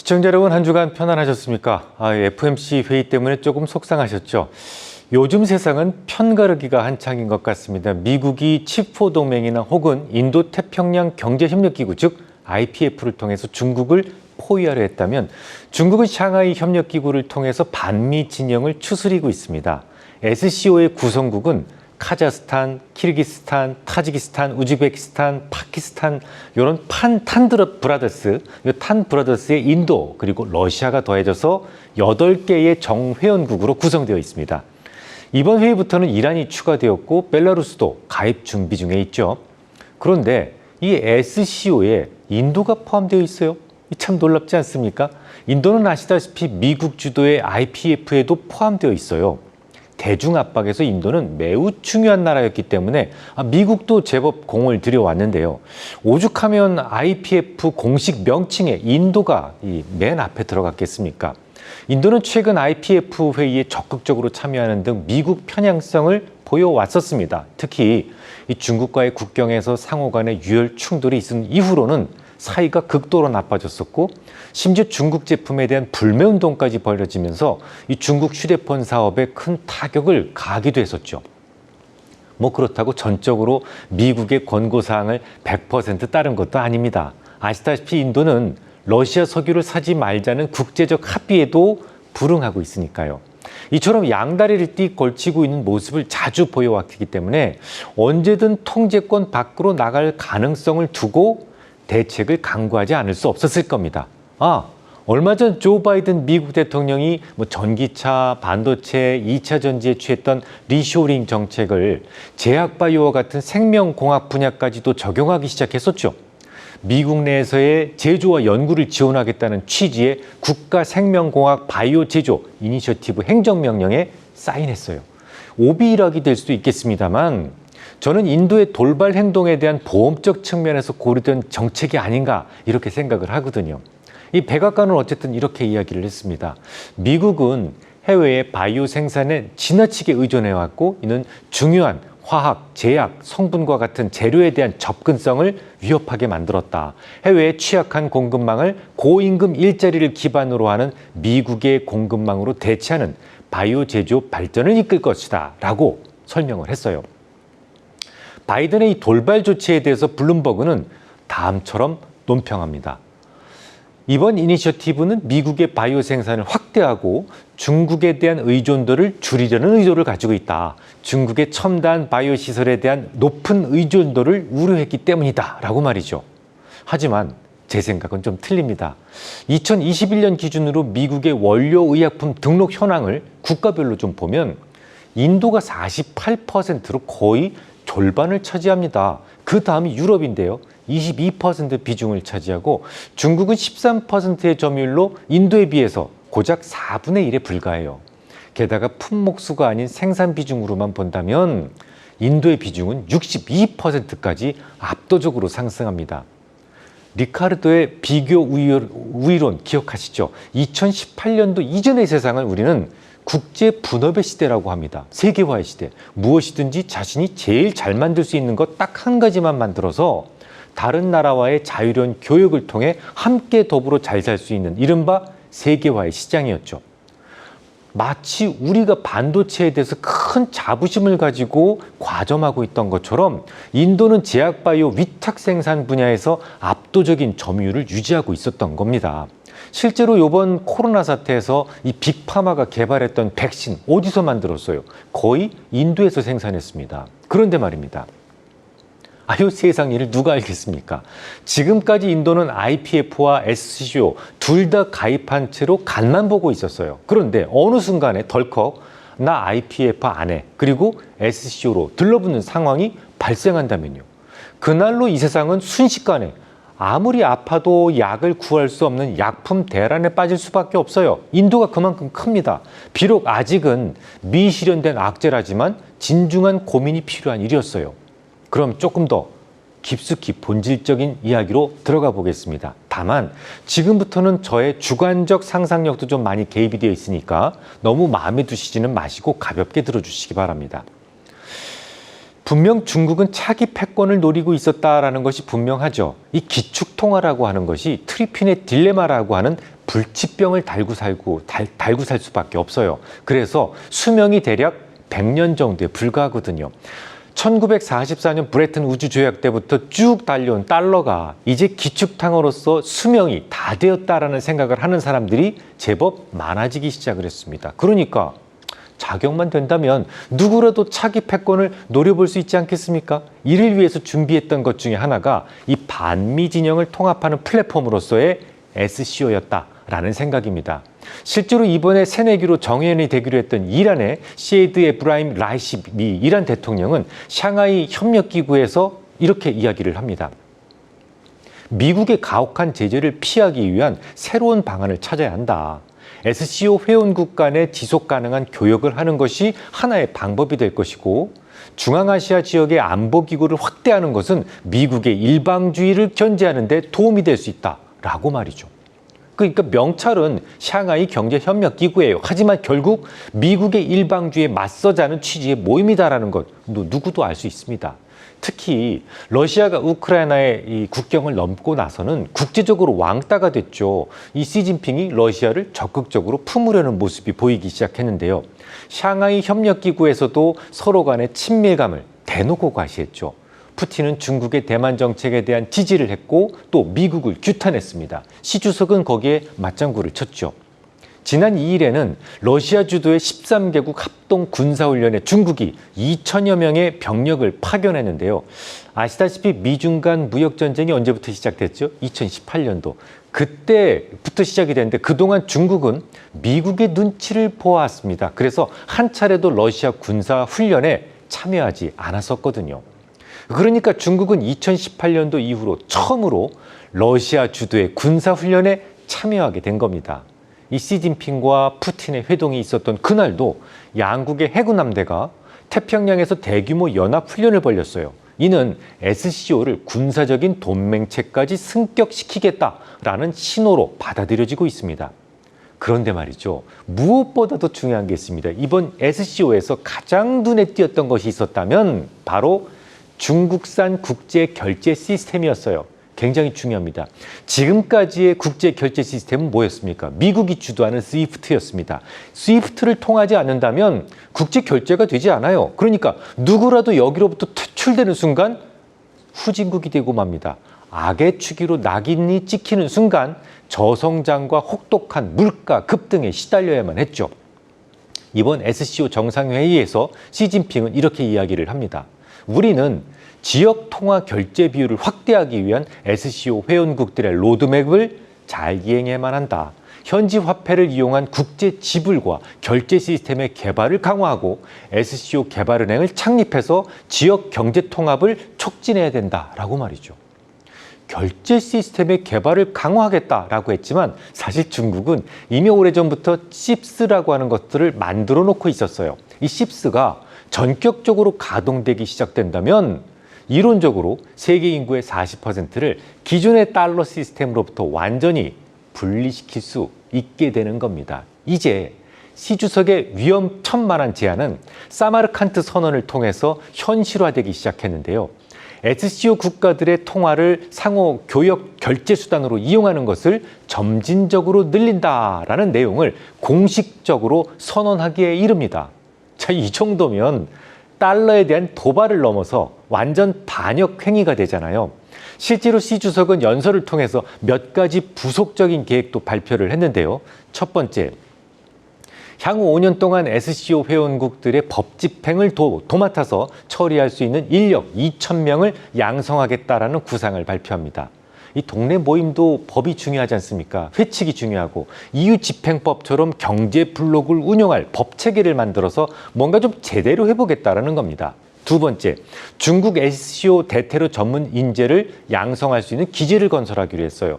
시청자 여러분, 한 주간 편안하셨습니까? FOMC 회의 때문에 조금 속상하셨죠? 요즘 세상은 편가르기가 한창인 것 같습니다. 미국이 칩4 동맹이나 혹은 인도태평양 경제협력기구, 즉 IPF를 통해서 중국을 포위하려 했다면 중국은 샹하이 협력기구를 통해서 반미 진영을 추스리고 있습니다. SCO의 구성국은 카자흐스탄, 키르기스탄, 타지키스탄, 우즈베키스탄, 파키스탄 이런 탄 브라더스의 인도 그리고 러시아가 더해져서 8개의 정회원국으로 구성되어 있습니다. 이번 회의부터는 이란이 추가되었고 벨라루스도 가입 준비 중에 있죠. 그런데 이 SCO에 인도가 포함되어 있어요. 참 놀랍지 않습니까? 인도는 아시다시피 미국 주도의 IPF에도 포함되어 있어요. 대중 압박에서 인도는 매우 중요한 나라였기 때문에 미국도 제법 공을 들여왔는데요. 오죽하면 IPF 공식 명칭에 인도가 맨 앞에 들어갔겠습니까? 인도는 최근 IPF 회의에 적극적으로 참여하는 등 미국 편향성을 보여왔었습니다. 특히 이 중국과의 국경에서 상호 간의 유혈 충돌이 있은 이후로는 사이가 극도로 나빠졌었고 심지어 중국 제품에 대한 불매운동까지 벌어지면서 이 중국 휴대폰 사업에 큰 타격을 가하기도 했었죠. 그렇다고 전적으로 미국의 권고사항을 100% 따른 것도 아닙니다. 아시다시피 인도는 러시아 석유를 사지 말자는 국제적 합의에도 불응하고 있으니까요. 이처럼 양다리를 걸치고 있는 모습을 자주 보여왔기 때문에 언제든 통제권 밖으로 나갈 가능성을 두고 대책을 강구하지 않을 수 없었을 겁니다. 얼마 전 조 바이든 미국 대통령이 전기차, 반도체, 2차 전지에 취했던 리쇼링 정책을 제약바이오와 같은 생명공학 분야까지도 적용하기 시작했었죠. 미국 내에서의 제조와 연구를 지원하겠다는 취지의 국가생명공학 바이오 제조 이니셔티브 행정명령에 사인했어요. 오비일학이 될 수도 있겠습니다만 저는 인도의 돌발 행동에 대한 보험적 측면에서 고려된 정책이 아닌가 이렇게 생각을 하거든요. 이 백악관은 어쨌든 이렇게 이야기를 했습니다. 미국은 해외의 바이오 생산에 지나치게 의존해왔고 이는 중요한 화학, 제약, 성분과 같은 재료에 대한 접근성을 위협하게 만들었다. 해외의 취약한 공급망을 고임금 일자리를 기반으로 하는 미국의 공급망으로 대체하는 바이오 제조 발전을 이끌 것이다 라고 설명을 했어요. 바이든의 이 돌발 조치에 대해서 블룸버그는 다음처럼 논평합니다. 이번 이니셔티브는 미국의 바이오 생산을 확대하고 중국에 대한 의존도를 줄이려는 의도를 가지고 있다. 중국의 첨단 바이오 시설에 대한 높은 의존도를 우려했기 때문이다 라고 말이죠. 하지만 제 생각은 좀 틀립니다. 2021년 기준으로 미국의 원료의약품 등록 현황을 국가별로 좀 보면 인도가 48%로 거의 절반을 차지합니다. 그 다음이 유럽인데요. 22% 비중을 차지하고 중국은 13%의 점유율로 인도에 비해서 고작 4분의 1에 불과해요. 게다가 품목수가 아닌 생산 비중으로만 본다면 인도의 비중은 62%까지 압도적으로 상승합니다. 리카르도의 비교 우위론 기억하시죠? 2018년도 이전의 세상을 우리는 국제 분업의 시대라고 합니다. 세계화의 시대. 무엇이든지 자신이 제일 잘 만들 수 있는 것 딱 한 가지만 만들어서 다른 나라와의 자유로운 교역을 통해 함께 더불어 잘 살 수 있는 이른바 세계화의 시장이었죠. 마치 우리가 반도체에 대해서 큰 자부심을 가지고 과점하고 있던 것처럼 인도는 제약바이오 위탁 생산 분야에서 압도적인 점유율을 유지하고 있었던 겁니다. 실제로 이번 코로나 사태에서 이 빅파마가 개발했던 백신 어디서 만들었어요? 거의 인도에서 생산했습니다. 그런데 말입니다. 이 세상 일을 누가 알겠습니까? 지금까지 인도는 IPF와 SCO 둘 다 가입한 채로 간만 보고 있었어요. 그런데 어느 순간에 덜컥 나 IPF 안 해. 그리고 SCO로 들러붙는 상황이 발생한다면요. 그날로 이 세상은 순식간에 아무리 아파도 약을 구할 수 없는 약품 대란에 빠질 수밖에 없어요. 인도가 그만큼 큽니다. 비록 아직은 미실현된 악재라지만 진중한 고민이 필요한 일이었어요. 그럼 조금 더 깊숙이 본질적인 이야기로 들어가 보겠습니다. 다만 지금부터는 저의 주관적 상상력도 좀 많이 개입이 되어 있으니까 너무 마음에 두시지는 마시고 가볍게 들어주시기 바랍니다. 분명 중국은 차기 패권을 노리고 있었다라는 것이 분명하죠. 이 기축통화라고 하는 것이 트리핀의 딜레마라고 하는 불치병을 달고 살 수밖에 없어요. 그래서 수명이 대략 100년 정도에 불과하거든요. 1944년 브레튼 우주조약 때부터 쭉 달려온 달러가 이제 기축통화로서 수명이 다 되었다라는 생각을 하는 사람들이 제법 많아지기 시작을 했습니다. 그러니까 자격만 된다면 누구라도 차기 패권을 노려볼 수 있지 않겠습니까? 이를 위해서 준비했던 것 중에 하나가 이 반미 진영을 통합하는 플랫폼으로서의 SCO였다라는 생각입니다. 실제로 이번에 새내기로 정회원이 되기로 했던 이란의 시에드 에브라임 라이시 미 이란 대통령은 샹하이 협력기구에서 이렇게 이야기를 합니다. 미국의 가혹한 제재를 피하기 위한 새로운 방안을 찾아야 한다. SCO 회원국 간의 지속 가능한 교역을 하는 것이 하나의 방법이 될 것이고, 중앙아시아 지역의 안보기구를 확대하는 것은 미국의 일방주의를 견제하는 데 도움이 될 수 있다라고 말이죠. 그러니까 명찰은 샹하이 경제협력기구예요. 하지만 결국 미국의 일방주의에 맞서자는 취지의 모임이다라는 것 누구도 알 수 있습니다. 특히 러시아가 우크라이나의 이 국경을 넘고 나서는 국제적으로 왕따가 됐죠. 이 시진핑이 러시아를 적극적으로 품으려는 모습이 보이기 시작했는데요. 샹하이 협력기구에서도 서로 간의 친밀감을 대놓고 과시했죠. 푸틴은 중국의 대만 정책에 대한 지지를 했고 또 미국을 규탄했습니다. 시 주석은 거기에 맞장구를 쳤죠. 지난 2일에는 러시아 주도의 13개국 합동 군사훈련에 중국이 2천여 명의 병력을 파견했는데요. 아시다시피 미중 간 무역전쟁이 언제부터 시작됐죠? 2018년도. 그때부터 시작이 됐는데 그동안 중국은 미국의 눈치를 보아왔습니다. 그래서 한 차례도 러시아 군사훈련에 참여하지 않았었거든요. 그러니까 중국은 2018년도 이후로 처음으로 러시아 주도의 군사훈련에 참여하게 된 겁니다. 이 시진핑과 푸틴의 회동이 있었던 그날도 양국의 해군 함대가 태평양에서 대규모 연합훈련을 벌였어요. 이는 SCO를 군사적인 동맹체까지 승격시키겠다라는 신호로 받아들여지고 있습니다. 그런데 말이죠. 무엇보다도 중요한 게 있습니다. 이번 SCO에서 가장 눈에 띄었던 것이 있었다면 바로 중국산 국제 결제 시스템이었어요. 굉장히 중요합니다. 지금까지의 국제 결제 시스템은 뭐였습니까? 미국이 주도하는 스위프트였습니다. 스위프트를 통하지 않는다면 국제 결제가 되지 않아요. 그러니까 누구라도 여기로부터 퇴출되는 순간 후진국이 되고 맙니다. 악의 추기로 낙인이 찍히는 순간 저성장과 혹독한 물가 급등에 시달려야만 했죠. 이번 SCO 정상회의에서 시진핑은 이렇게 이야기를 합니다. 우리는 지역 통화 결제 비율을 확대하기 위한 SCO 회원국들의 로드맵을 잘 이행해야만 한다. 현지 화폐를 이용한 국제 지불과 결제 시스템의 개발을 강화하고 SCO 개발은행을 창립해서 지역 경제 통합을 촉진해야 된다라고 말이죠. 결제 시스템의 개발을 강화하겠다라고 했지만 사실 중국은 이미 오래전부터 CIPS라고 하는 것들을 만들어 놓고 있었어요. 이 CIPS가 전격적으로 가동되기 시작된다면 이론적으로 세계 인구의 40%를 기존의 달러 시스템으로부터 완전히 분리시킬 수 있게 되는 겁니다. 이제 시 주석의 위험천만한 제안은 사마르칸트 선언을 통해서 현실화되기 시작했는데요. SCO 국가들의 통화를 상호 교역 결제 수단으로 이용하는 것을 점진적으로 늘린다라는 내용을 공식적으로 선언하기에 이릅니다. 자, 이 정도면 달러에 대한 도발을 넘어서 완전 반역 행위가 되잖아요. 실제로 시 주석은 연설을 통해서 몇 가지 부속적인 계획도 발표를 했는데요. 첫 번째, 향후 5년 동안 SCO 회원국들의 법 집행을 도맡아서 처리할 수 있는 인력 2,000명을 양성하겠다라는 구상을 발표합니다. 이 동네 모임도 법이 중요하지 않습니까? 회칙이 중요하고 EU 집행법처럼 경제 블록을 운영할 법 체계를 만들어서 뭔가 좀 제대로 해보겠다라는 겁니다. 두 번째, 중국 SCO 대테러 전문 인재를 양성할 수 있는 기지를 건설하기로 했어요.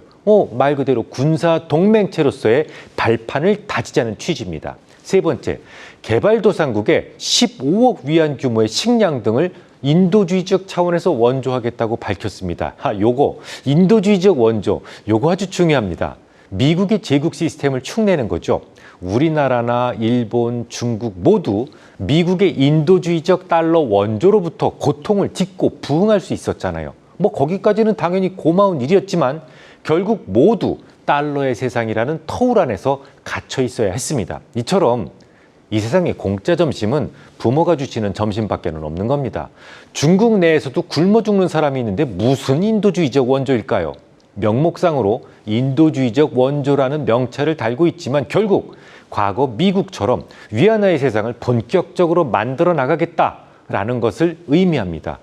말 그대로 군사 동맹체로서의 발판을 다지자는 취지입니다. 세 번째, 개발도상국에 15억 위안 규모의 식량 등을 인도주의적 차원에서 원조하겠다고 밝혔습니다. 요거 인도주의적 원조, 요거 아주 중요합니다. 미국의 제국 시스템을 흉내낸 거죠. 우리나라나 일본, 중국 모두 미국의 인도주의적 달러 원조로부터 고통을 딛고 부응할 수 있었잖아요. 뭐 거기까지는 당연히 고마운 일이었지만 결국 모두 달러의 세상이라는 터울 안에서 갇혀 있어야 했습니다. 이처럼 이 세상의 공짜 점심은 부모가 주시는 점심밖에는 없는 겁니다. 중국 내에서도 굶어 죽는 사람이 있는데 무슨 인도주의적 원조일까요? 명목상으로 인도주의적 원조라는 명찰을 달고 있지만 결국 과거 미국처럼 위안화의 세상을 본격적으로 만들어 나가겠다라는 것을 의미합니다.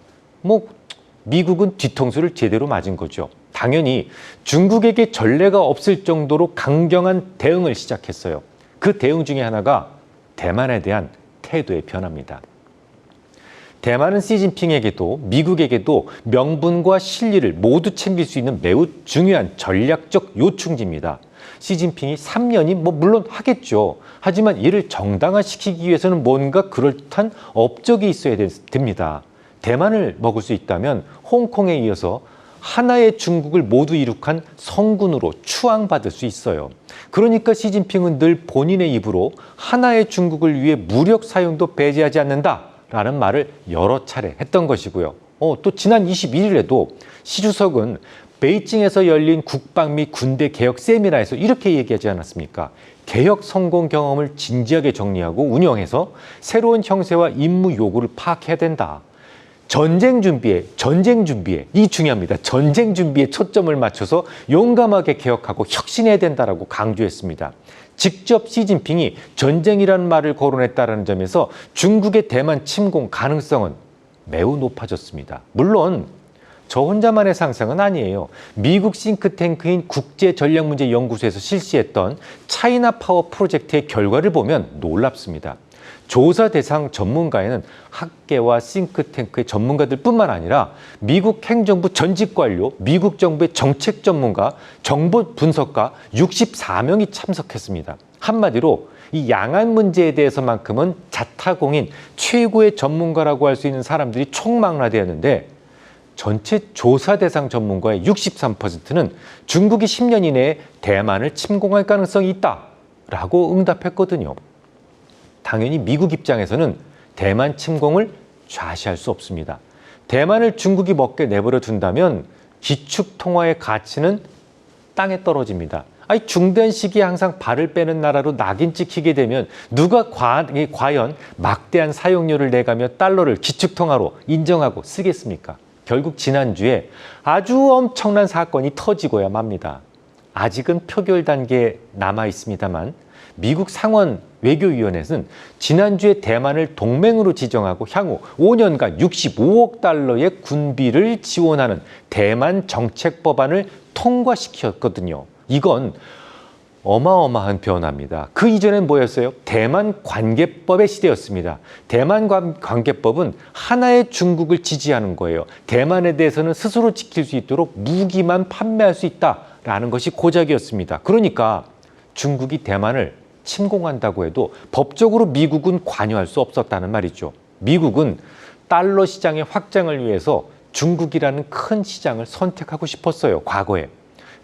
미국은 뒤통수를 제대로 맞은 거죠. 당연히 중국에게 전례가 없을 정도로 강경한 대응을 시작했어요. 그 대응 중에 하나가 대만에 대한 태도의 변화입니다. 대만은 시진핑에게도 미국에게도 명분과 실리를 모두 챙길 수 있는 매우 중요한 전략적 요충지입니다. 시진핑이 3년이 물론 하겠죠. 하지만 이를 정당화시키기 위해서는 뭔가 그럴듯한 업적이 있어야 됩니다. 대만을 먹을 수 있다면 홍콩에 이어서 하나의 중국을 모두 이룩한 성군으로 추앙받을 수 있어요. 그러니까 시진핑은 늘 본인의 입으로 하나의 중국을 위해 무력 사용도 배제하지 않는다라는 말을 여러 차례 했던 것이고요. 또 지난 21일에도 시 주석은 베이징에서 열린 국방 및 군대 개혁 세미나에서 이렇게 얘기하지 않았습니까? 개혁 성공 경험을 진지하게 정리하고 운영해서 새로운 형세와 임무 요구를 파악해야 된다. 전쟁 준비에 이 중요합니다. 전쟁 준비에 초점을 맞춰서 용감하게 개혁하고 혁신해야 된다라고 강조했습니다. 직접 시진핑이 전쟁이라는 말을 거론했다는 점에서 중국의 대만 침공 가능성은 매우 높아졌습니다. 물론 저 혼자만의 상상은 아니에요. 미국 싱크탱크인 국제전략문제연구소에서 실시했던 차이나 파워 프로젝트의 결과를 보면 놀랍습니다. 조사 대상 전문가에는 학계와 싱크탱크의 전문가들 뿐만 아니라 미국 행정부 전직 관료, 미국 정부의 정책 전문가, 정보 분석가 64명이 참석했습니다. 한마디로 이 양안 문제에 대해서만큼은 자타공인 최고의 전문가라고 할 수 있는 사람들이 총망라되었는데 전체 조사 대상 전문가의 63%는 중국이 10년 이내에 대만을 침공할 가능성이 있다라고 응답했거든요. 당연히 미국 입장에서는 대만 침공을 좌시할 수 없습니다. 대만을 중국이 먹게 내버려 둔다면 기축통화의 가치는 땅에 떨어집니다. 중대한 시기에 항상 발을 빼는 나라로 낙인 찍히게 되면 누가 과연 막대한 사용료를 내가며 달러를 기축통화로 인정하고 쓰겠습니까? 결국 지난주에 아주 엄청난 사건이 터지고야 맙니다. 아직은 표결 단계에 남아 있습니다만 미국 상원 외교위원회는 지난주에 대만을 동맹으로 지정하고 향후 5년간 65억 달러의 군비를 지원하는 대만 정책 법안을 통과시켰거든요. 이건 어마어마한 변화입니다. 그 이전엔 뭐였어요? 대만 관계법의 시대였습니다. 대만 관계법은 하나의 중국을 지지하는 거예요. 대만에 대해서는 스스로 지킬 수 있도록 무기만 판매할 수 있다라는 것이 고작이었습니다. 그러니까 중국이 대만을 침공한다고 해도 법적으로 미국은 관여할 수 없었다는 말이죠. 미국은 달러 시장의 확장을 위해서 중국이라는 큰 시장을 선택하고 싶었어요, 과거에.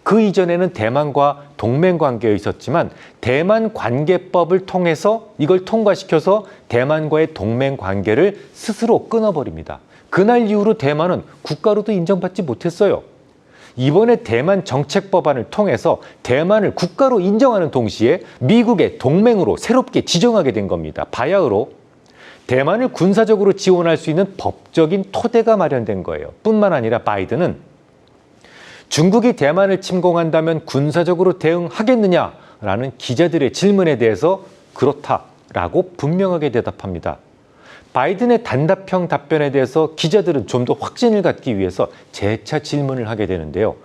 그 이전에는 대만과 동맹 관계에 있었지만 대만 관계법을 통해서 이걸 통과시켜서 대만과의 동맹 관계를 스스로 끊어버립니다. 그날 이후로 대만은 국가로도 인정받지 못했어요. 이번에 대만 정책 법안을 통해서 대만을 국가로 인정하는 동시에 미국의 동맹으로 새롭게 지정하게 된 겁니다. 바야흐로 대만을 군사적으로 지원할 수 있는 법적인 토대가 마련된 거예요. 뿐만 아니라 바이든은 중국이 대만을 침공한다면 군사적으로 대응하겠느냐라는 기자들의 질문에 대해서 그렇다라고 분명하게 대답합니다. 바이든의 단답형 답변에 대해서 기자들은 좀 더 확신을 갖기 위해서 재차 질문을 하게 되는데요.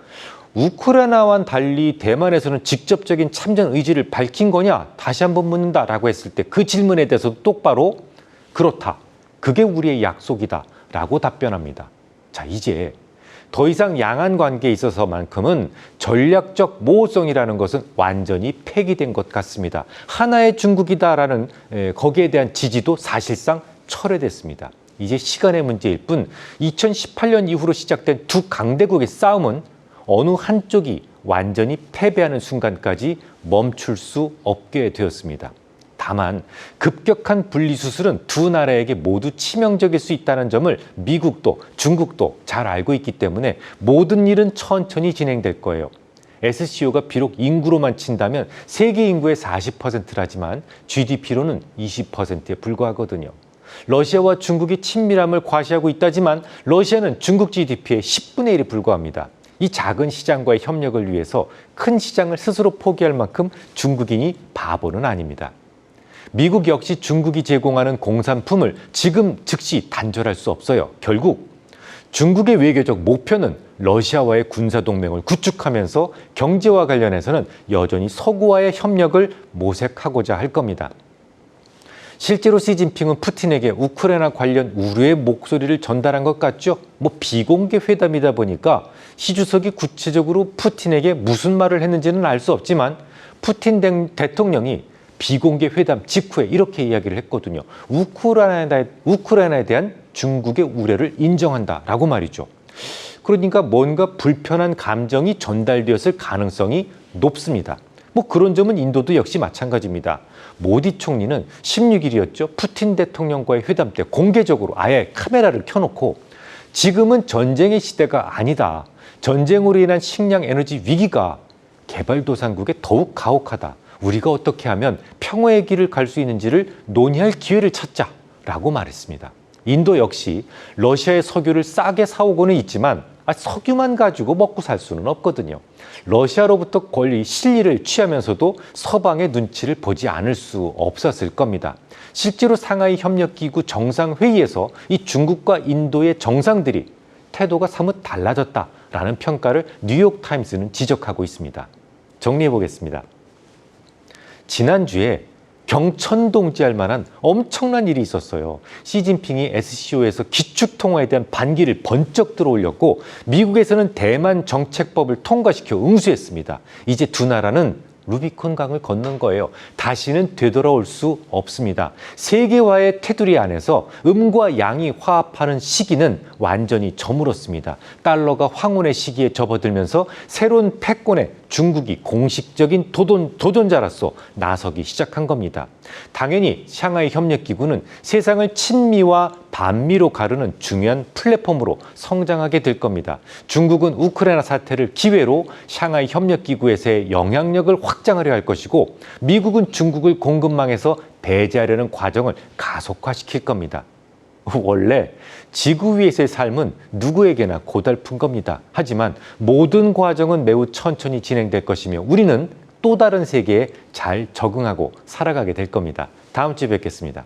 우크라이나와는 달리 대만에서는 직접적인 참전 의지를 밝힌 거냐? 다시 한번 묻는다라고 했을 때 그 질문에 대해서도 똑바로 그렇다. 그게 우리의 약속이다. 라고 답변합니다. 자, 이제 더 이상 양안 관계에 있어서만큼은 전략적 모호성이라는 것은 완전히 폐기된 것 같습니다. 하나의 중국이다라는 거기에 대한 지지도 사실상 철회됐습니다. 이제 시간의 문제일 뿐 2018년 이후로 시작된 두 강대국의 싸움은 어느 한쪽이 완전히 패배하는 순간까지 멈출 수 없게 되었습니다. 다만 급격한 분리수술은 두 나라에게 모두 치명적일 수 있다는 점을 미국도 중국도 잘 알고 있기 때문에 모든 일은 천천히 진행될 거예요. SCO가 비록 인구로만 친다면 세계 인구의 40%라지만 GDP로는 20%에 불과하거든요. 러시아와 중국이 친밀함을 과시하고 있다지만 러시아는 중국 GDP의 10분의 1에 불과합니다. 이 작은 시장과의 협력을 위해서 큰 시장을 스스로 포기할 만큼 중국인이 바보는 아닙니다. 미국 역시 중국이 제공하는 공산품을 지금 즉시 단절할 수 없어요. 결국 중국의 외교적 목표는 러시아와의 군사동맹을 구축하면서 경제와 관련해서는 여전히 서구와의 협력을 모색하고자 할 겁니다. 실제로 시진핑은 푸틴에게 우크라이나 관련 우려의 목소리를 전달한 것 같죠? 비공개 회담이다 보니까 시 주석이 구체적으로 푸틴에게 무슨 말을 했는지는 알 수 없지만 푸틴 대통령이 비공개 회담 직후에 이렇게 이야기를 했거든요. 우크라이나에 대한 중국의 우려를 인정한다라고 말이죠. 그러니까 뭔가 불편한 감정이 전달되었을 가능성이 높습니다. 그런 점은 인도도 역시 마찬가지입니다. 모디 총리는 16일이었죠. 푸틴 대통령과의 회담 때 공개적으로 아예 카메라를 켜놓고 지금은 전쟁의 시대가 아니다. 전쟁으로 인한 식량 에너지 위기가 개발도상국에 더욱 가혹하다. 우리가 어떻게 하면 평화의 길을 갈 수 있는지를 논의할 기회를 찾자라고 말했습니다. 인도 역시 러시아의 석유를 싸게 사오고는 있지만 석유만 가지고 먹고 살 수는 없거든요. 러시아로부터 권리 실리를 취하면서도 서방의 눈치를 보지 않을 수 없었을 겁니다. 실제로 상하이 협력기구 정상회의에서 이 중국과 인도의 정상들이 태도가 사뭇 달라졌다라는 평가를 뉴욕타임스는 지적하고 있습니다. 정리해 보겠습니다. 지난주에 경천동지할 만한 엄청난 일이 있었어요. 시진핑이 SCO에서 기축통화에 대한 반기를 번쩍 들어올렸고 미국에서는 대만 정책법을 통과시켜 응수했습니다. 이제 두 나라는 루비콘 강을 건넌 거예요. 다시는 되돌아올 수 없습니다. 세계화의 테두리 안에서 음과 양이 화합하는 시기는 완전히 저물었습니다. 달러가 황혼의 시기에 접어들면서 새로운 패권에 중국이 공식적인 도전자로서 나서기 시작한 겁니다. 당연히 샹하이 협력기구는 세상을 친미와 반미로 가르는 중요한 플랫폼으로 성장하게 될 겁니다. 중국은 우크라이나 사태를 기회로 샹하이 협력기구에서의 영향력을 확장하려 할 것이고 미국은 중국을 공급망에서 배제하려는 과정을 가속화시킬 겁니다. 원래 지구 위에서의 삶은 누구에게나 고달픈 겁니다. 하지만 모든 과정은 매우 천천히 진행될 것이며 우리는 또 다른 세계에 잘 적응하고 살아가게 될 겁니다. 다음 주에 뵙겠습니다.